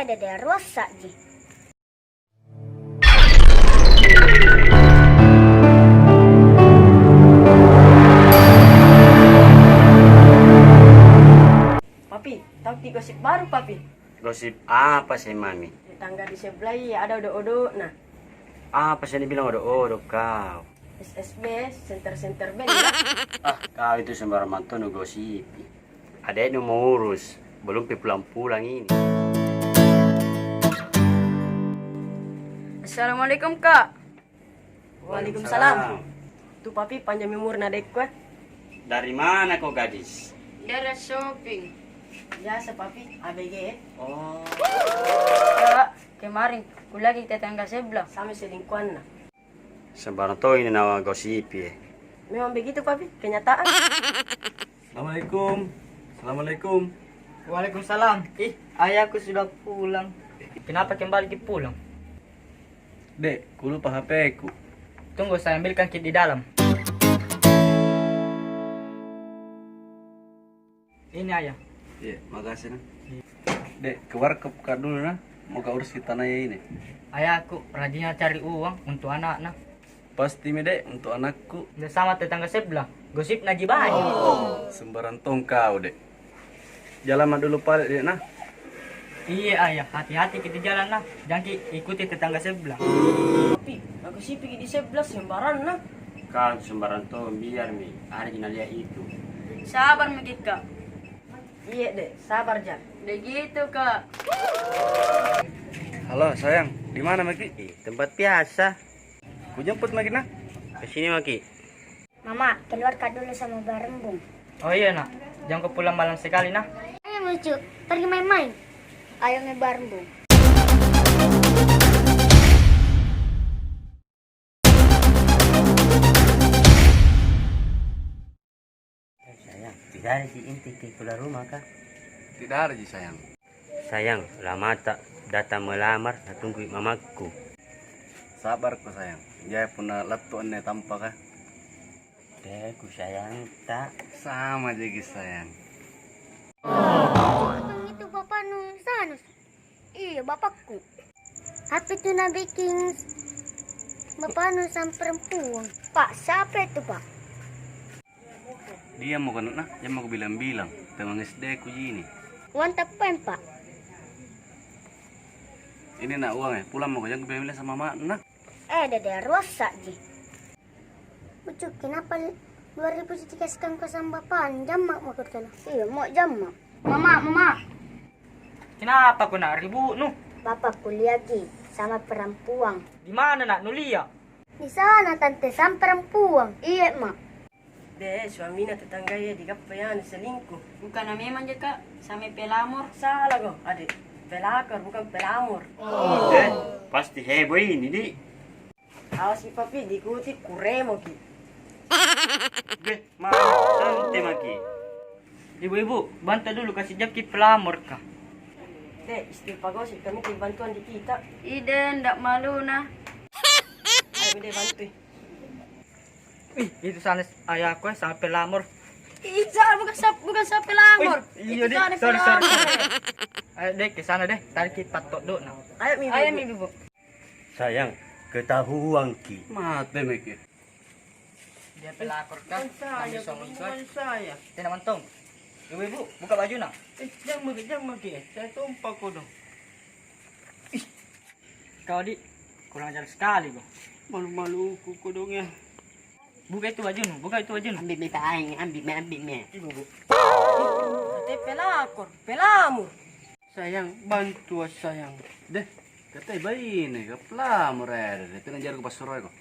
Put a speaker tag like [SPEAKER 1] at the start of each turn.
[SPEAKER 1] Dede rusak ji.
[SPEAKER 2] Papi, tahu di gosip baru papi?
[SPEAKER 3] Gosip apa sih mami?
[SPEAKER 2] Tetangga di sebelah ya ada odo-odo. Nah,
[SPEAKER 3] Apa sih dibilang odo-odo kau?
[SPEAKER 2] SSB, center band ya.
[SPEAKER 3] Kau itu sembarang mantu gosip. Ada yang mau urus, belum pulang-pulang ini.
[SPEAKER 2] Assalamualaikum kak. Waalaikumsalam. Tuh papi panjang umur nadek gue.
[SPEAKER 3] Dari mana kau gadis?
[SPEAKER 2] Dari shopping. Biasa papi, ABG ya.
[SPEAKER 3] Oh,
[SPEAKER 2] Kak, kemarin ku lagi tetangga sebelah sama selingkuhan nah.
[SPEAKER 3] sembarang tuh ini nama gosip ya.
[SPEAKER 2] Memang begitu papi, kenyataan.
[SPEAKER 4] Assalamualaikum. Assalamualaikum.
[SPEAKER 5] Waalaikumsalam. Ayahku sudah pulang. Kenapa kembali pulang?
[SPEAKER 4] Dek, ku lupa HP ku.
[SPEAKER 5] Tunggu, saya ambilkan kit di dalam. Ini ayah.
[SPEAKER 4] Iya, makasih nah. Dek, ke warkop kak dulu nah. Mau kau urus kita naya ini.
[SPEAKER 5] Ayahku rajinnya cari uang untuk anak-anak.
[SPEAKER 4] Pasti mi dek, untuk anakku.
[SPEAKER 5] Dan sama tetangga sebelah. Gosip Najib banyak.
[SPEAKER 4] Sembarang tong kau dek. Jalan mah dulu balik dek nah.
[SPEAKER 5] Iya ayah, hati-hati kita jalan nah. Jangan ikuti tetangga sebelah.
[SPEAKER 2] Papi, aku sih pergi di sebelah sembaran nah.
[SPEAKER 3] Kau sembarang tuh biar mi, hari ini lihat itu.
[SPEAKER 2] Sabar mikir kak. Iya deh, sabar Jan. Begitu kak.
[SPEAKER 4] Halo sayang, di mana Maki?
[SPEAKER 3] Tempat biasa.
[SPEAKER 4] Ku jemput Maki nah.
[SPEAKER 3] Kesini Maki.
[SPEAKER 1] Mama, keluar kak dulu sama Barembung.
[SPEAKER 5] Oh iya nak, jangan kau pulang malam sekali nah.
[SPEAKER 1] Ayo lucu, pergi main-main. Ayo ngebarembung.
[SPEAKER 3] Sayang, tidak ada si inti keluar rumah kah?
[SPEAKER 4] Tidak ada ji sayang.
[SPEAKER 3] Sayang, lama tak datang melamar, tak tunggu mamaku.
[SPEAKER 4] Sabar ku sayang. Jaya puna latu ane tanpa kah?
[SPEAKER 3] Ku sayang tak.
[SPEAKER 4] Sama jadi sayang.
[SPEAKER 1] Abang itu bapak Sanus. Iya, bapakku. HP itu na bikin bapak sang perempuan. Pak, siapa itu pak?
[SPEAKER 4] Dia mau kena nah, dia mau bilang-bilang. Teman SD ku ini.
[SPEAKER 1] Uang tepen pak.
[SPEAKER 4] Ini nak uang ya, pulang mau jangan bilang sama mak nah.
[SPEAKER 1] Dede rusak ji. Bucuk, kenapa 2000 dikasihkan ke sama bapak? Jamak mau kerja. Iya, mau jamak. Mama.
[SPEAKER 5] Kenapa kau nak ribut nu?
[SPEAKER 1] Bapak kuliah Ki sama perempuan.
[SPEAKER 5] Di mana nak nulia?
[SPEAKER 1] Di sana tante sama perempuan. Iya mak.
[SPEAKER 2] Deh, suaminya tetangga ya di kapayan selingkuh.
[SPEAKER 5] Bukan memang je kak, sampai pelamor.
[SPEAKER 2] Salah kok, adik. Pelakor bukan pelamor.
[SPEAKER 3] Pasti heboh ini di.
[SPEAKER 2] Awas si papi diikuti kuremo ki.
[SPEAKER 3] Santai Maki.
[SPEAKER 5] Ibu-ibu, bantu dulu kasih jaki pelamor kah?
[SPEAKER 2] Deh, istighfar gosip kami ke bantuan di kita.
[SPEAKER 5] Ide ndak malu nah.
[SPEAKER 2] Ayo deh bantu.
[SPEAKER 5] Itu sana ayahku sama pelamor.
[SPEAKER 2] Iya, bukan siapa pelamor.
[SPEAKER 5] Iya deh,
[SPEAKER 2] sana
[SPEAKER 5] sorry.
[SPEAKER 2] pelamor.
[SPEAKER 5] Ayo deh ke sana deh, tarik patok dulu nah.
[SPEAKER 2] Ayo mi bu.
[SPEAKER 3] Sayang, ketahuan Ki.
[SPEAKER 4] Mate Maki.
[SPEAKER 5] Dia pelakor kah? Kami suami kau.
[SPEAKER 2] Saya.
[SPEAKER 5] Tidak mantong. Ibu-ibu, buka baju nak.
[SPEAKER 2] Jangan maki. Saya tumpah kau dong.
[SPEAKER 5] Kau di kurang ajar sekali kau.
[SPEAKER 2] Malu-malu kuku dong ya.
[SPEAKER 5] Buka itu baju nu,
[SPEAKER 3] Ambil me paing, ambil me.
[SPEAKER 5] Ibu.
[SPEAKER 2] Kata pelakor, pelamor.
[SPEAKER 4] Sayang, bantu sayang. Deh, katanya bayi ini, ke pelamur ada. Itu ngejar ke pasuruan kok.